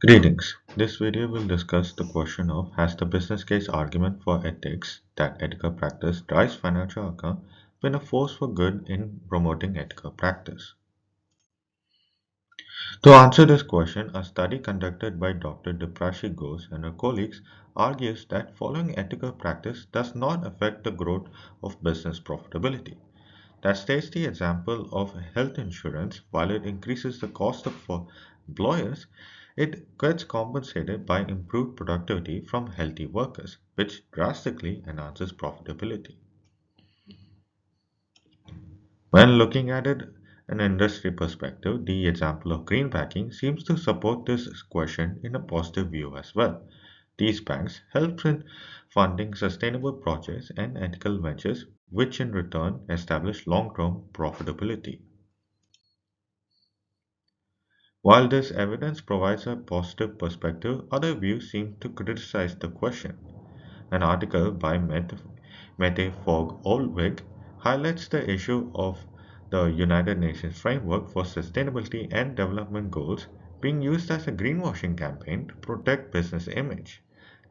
Greetings. This video will discuss the question of has the business case argument for ethics that ethical practice drives financial outcome been a force for good in promoting ethical practice? To answer this question, a study conducted by Dr. Deeprashi Ghosh and her colleagues argues that following ethical practice does not affect the growth of business profitability. That states the example of health insurance, while it increases the cost for employers, it gets compensated by improved productivity from healthy workers, which drastically enhances profitability. When looking at it in an industry perspective, the example of green banking seems to support this question in a positive view as well. These banks help in funding sustainable projects and ethical ventures, which in return establish long-term profitability. While this evidence provides a positive perspective, other views seem to criticize the question. An article by Mette Fogg Olvig highlights the issue of the United Nations Framework for Sustainability and Development Goals being used as a greenwashing campaign to protect business image.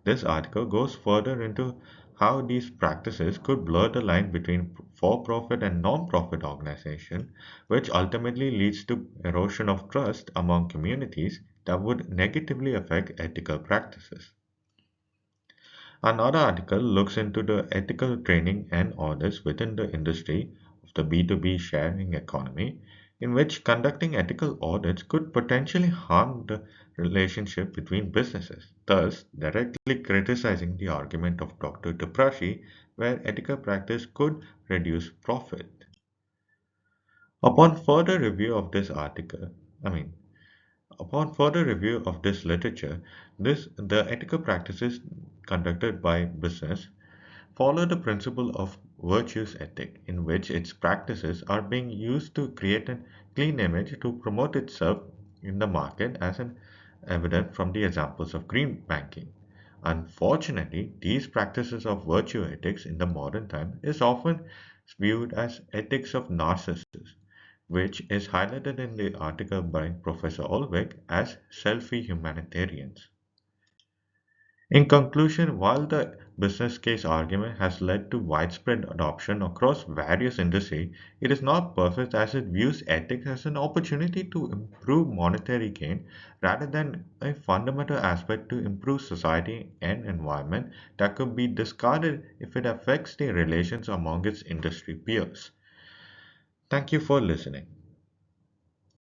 This article goes further into how these practices could blur the line between for-profit and non-profit organizations, which ultimately leads to erosion of trust among communities that would negatively affect ethical practices. Another article looks into the ethical training and audits within the industry of the B2B sharing economy, in which conducting ethical audits could potentially harm the relationship between businesses, thus directly criticizing the argument of Dr. Deprashi, where ethical practice could reduce profit. Upon further review of this article, I mean, Upon further review of this literature, the ethical practices conducted by business follow the principle of virtuous ethic, in which its practices are being used to create a clean image to promote itself in the market, as an evident from the examples of green banking. Unfortunately, these practices of virtue ethics in the modern time is often viewed as ethics of narcissists, which is highlighted in the article by Professor Olvig as selfie humanitarians. In conclusion, while the business case argument has led to widespread adoption across various industries, it is not perfect as it views ethics as an opportunity to improve monetary gain rather than a fundamental aspect to improve society and environment that could be discarded if it affects the relations among its industry peers. Thank you for listening.